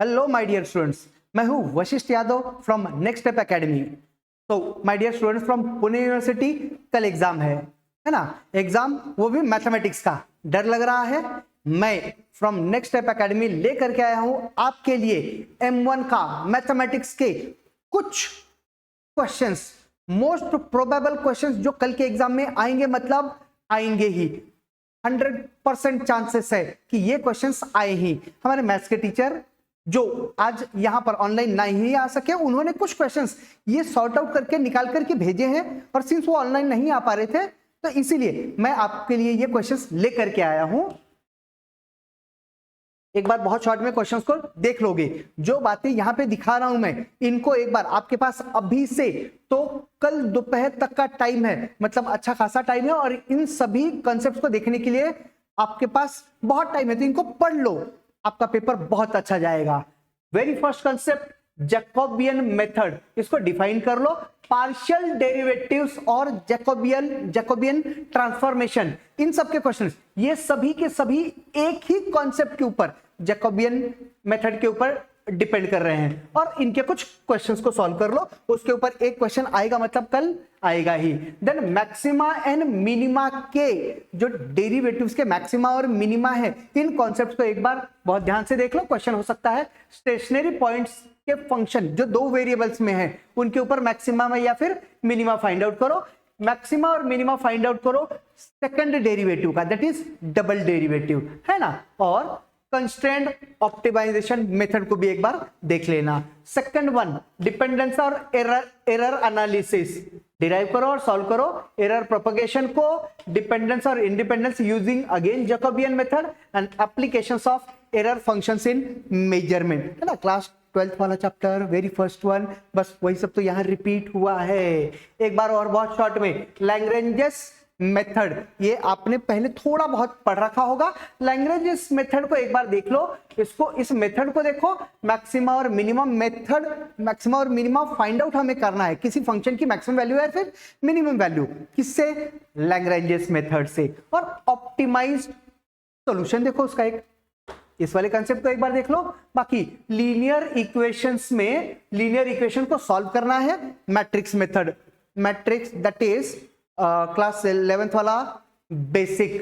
Hello my dear students, मैं हूं Vashishtha Yadav from Next Step Academy. तो my dear students from Pune University, कल exam है ना। एग्जाम वो भी मैथमेटिक्स का। डर लग रहा है? मैं फ्रॉम नेक्स्ट स्टेप एकेडमी लेकर के आया हूं आपके लिए M1 का मैथमेटिक्स के कुछ क्वेश्चंस, मोस्ट प्रोबेबल क्वेश्चंस जो कल के एग्जाम में आएंगे, मतलब आएंगे ही। 100% चांसेस है कि ये क्वेश्चंस आए ही। हमारे मैथ्स के टीचर जो आज यहां पर ऑनलाइन नहीं आ सके, उन्होंने कुछ क्वेश्चंस ये सॉर्ट आउट करके निकाल करके भेजे हैं, और सिंस वो ऑनलाइन नहीं आ पा रहे थे तो इसीलिए मैं आपके लिए ये क्वेश्चंस लेकर के आया हूं। एक बार बहुत शॉर्ट में क्वेश्चंस को देख लोगे। जो बातें यहां पे दिखा रहा हूं मैं, इनको एक बार आपके पास अभी से तो कल दोपहर तक का टाइम है, मतलब अच्छा खासा टाइम है, और इन सभी कॉन्सेप्ट्स को देखने के लिए आपके पास बहुत टाइम है, तो इनको पढ़ लो, आपका पेपर बहुत अच्छा जाएगा। Very first concept, Jacobian method, इसको डिफाइन कर लो। पार्शियल डेरिवेटिव्स और जैकोबियन ट्रांसफॉर्मेशन, इन सब के क्वेश्चंस ये सभी के सभी एक ही कॉन्सेप्ट के ऊपर, जैकोबियन मेथड के ऊपर डिपेंड कर रहे हैं, और इनके कुछ क्वेश्चंस को सॉल्व कर लो। उसके ऊपर एक क्वेश्चन आएगा, मतलब कल आएगा ही। देन मैक्सिमा एंड मिनिमा के जो डेरिवेटिव्स के मैक्सिमा और मिनिमा है, इन कॉन्सेप्ट्स को एक बार बहुत ध्यान से देख लो। क्वेश्चन हो सकता है स्टेशनरी पॉइंट्स के फंक्शन जो दो वेरिएबल्स में है, उनके ऊपर मैक्सिमा में या फिर मिनिमा फाइंड आउट करो। मैक्सिमा और मिनिमा फाइंड आउट करो सेकंड डेरिवेटिव का, दैट इज डबल डेरिवेटिव, है ना। और कंस्ट्रेंट ऑप्टिमाइजेशन मेथड को भी एक बार देख लेना। सेकंड वन, डिपेंडेंस और एरर एनालिसिस, डिराइव करो और सॉल्व करो एरर प्रोपगेशन को, डिपेंडेंस और independence using again Jacobian method and applications of error functions in measurement, है ना। क्लास 12th वाला चैप्टर, वेरी फर्स्ट वन, बस वही सब तो यहां रिपीट हुआ है। एक बार और बहुत शॉर्ट में, लैग्रेंजेस मेथड, ये आपने पहले थोड़ा बहुत पढ़ रखा होगा। लैग्रेंजेस मेथड को एक बार देख लो, इसको, इस मेथड को देखो। मैक्सिमा और मिनिमम मेथड, मैक्सिमा और मिनिमा फाइंड आउट हमें करना है, किसी फंक्शन की मैक्सिमम वैल्यू है फिर मिनिमम वैल्यू, किससे? लैग्रेंजेस मेथड से। और ऑप्टिमाइज्ड सॉल्यूशन देखो उसका एक, इस वाले कंसेप्ट को एक बार देख लो। बाकी लीनियर इक्वेशंस में, लीनियर इक्वेशन को सॉल्व करना है, matrix method, matrix that is class 11th वाला बेसिक,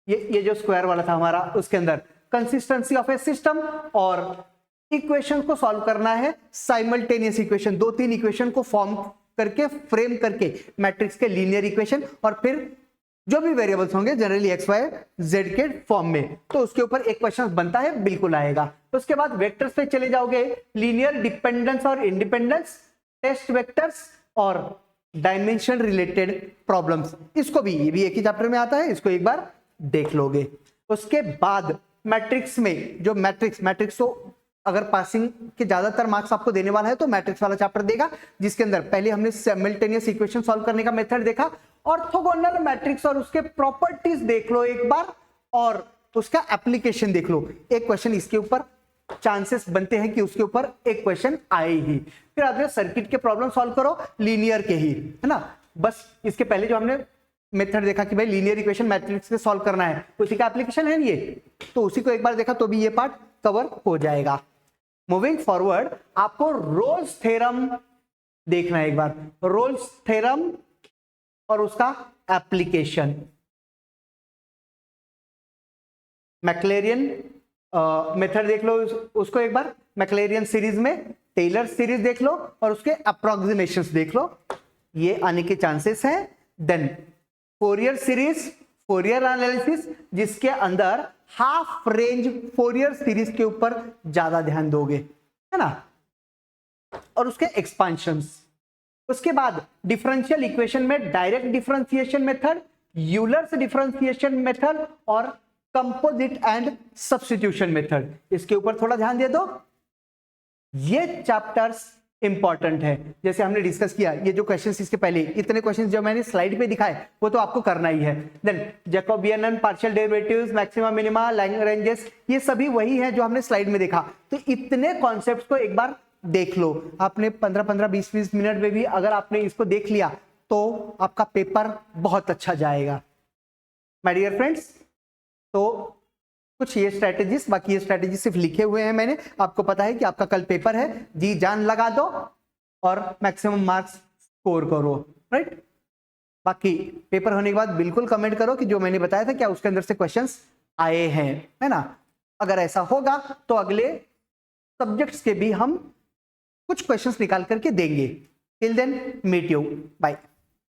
ये जो स्क्वायर वाला था हमारा, उसके अंदर कंसिस्टेंसी ऑफ ए सिस्टम, और इक्वेशन को सॉल्व करना है साइमल्टेनियस इक्वेशन, दो तीन इक्वेशन को फॉर्म करके, फ्रेम करके मैट्रिक्स के लीनियर इक्वेशन, और फिर जो भी वेरिएबल्स होंगे जनरली एक्स वाई जेड के फॉर्म में, तो उसके ऊपर एक क्वेश्चन बनता है, बिल्कुल आएगा। उसके बाद वेक्टर्स पे चले जाओगे, लीनियर डिपेंडेंस और इंडिपेंडेंस, टेस्ट वेक्टर्स और डायमेंशन रिलेटेड प्रॉब्लम्स, इसको भी, ये भी एक ही चैप्टर में आता है, इसको एक बार देख लोगे। उसके बाद मैट्रिक्स में, जो मैट्रिक्स तो अगर पासिंग के ज्यादातर मार्क्स आपको देने वाला है तो मैट्रिक्स वाला चैप्टर देगा, जिसके अंदर पहले हमने सिमल्टेनियस इक्वेशन सॉल्व करने का मेथड देखा, ऑर्थोगोनल मैट्रिक्स और उसके प्रॉपर्टीज देख लो एक बार, और उसका एप्लीकेशन देख लो। एक क्वेश्चन इसके ऊपर चांसेस बनते हैं कि उसके ऊपर एक क्वेश्चन आए ही। फिर आप सर्किट के प्रॉब्लम सॉल्व करो, लीनियर के ही, है ना। बस इसके पहले जो हमने मेथड देखा कि भाई लीनियर इक्वेशन मैट्रिक्स से सॉल्व करना है, उसी का एप्लीकेशन है ये, तो उसी को एक बार देखा तो भी ये पार्ट कवर हो जाएगा। मूविंग फॉरवर्ड, आपको रोल्स थ्योरम देखना है एक बार, रोल्स थ्योरम और उसका एप्लीकेशन। मैक्लेरियन मेथड देख लो उसको एक बार, मैक्लेरियन सीरीज में टेलर सीरीज देख लो और उसके अप्रोक्सीमेशंस देख लो, ये आने के चांसेस हैं। Then Fourier series, Fourier analysis, जिसके अंदर हाफ रेंज फोरियर सीरीज के ऊपर ज्यादा ध्यान दोगे, है ना, और उसके एक्सपांशंस। उसके बाद डिफरेंशियल इक्वेशन में direct differentiation method, Euler's differentiation method और कंपोजिट एंड सब्स्टिट्यूशन मेथड, इसके ऊपर थोड़ा ध्यान दे दो। ये चैप्टर्स इंपॉर्टेंट है, जैसे हमने डिस्कस किया, ये जो क्वेश्चंस इसके पहले इतने क्वेश्चंस जो मैंने स्लाइड पे दिखाए वो तो आपको करना ही है। Then Jacobian and partial derivatives, maxima minima, Lagrange's, ये सभी वही है जो हमने स्लाइड में देखा। तो इतने कॉन्सेप्ट्स को एक बार देख लो। आपने 15-15, 20-20 मिनट में भी अगर आपने इसको देख लिया तो आपका पेपर बहुत अच्छा जाएगा माय डियर फ्रेंड्स। तो कुछ ये स्ट्रेटेजीज, बाकी ये स्ट्रेटेजी सिर्फ लिखे हुए हैं मैंने, आपको पता है कि आपका कल पेपर है, जी जान लगा दो और मैक्सिमम मार्क्स स्कोर करो, राइट। बाकी पेपर होने के बाद बिल्कुल कमेंट करो कि जो मैंने बताया था क्या उसके अंदर से क्वेश्चंस आए हैं, है ना। अगर ऐसा होगा तो अगले सब्जेक्ट्स के भी हम कुछ क्वेश्चंस निकाल करके देंगे। Till then meet you, bye.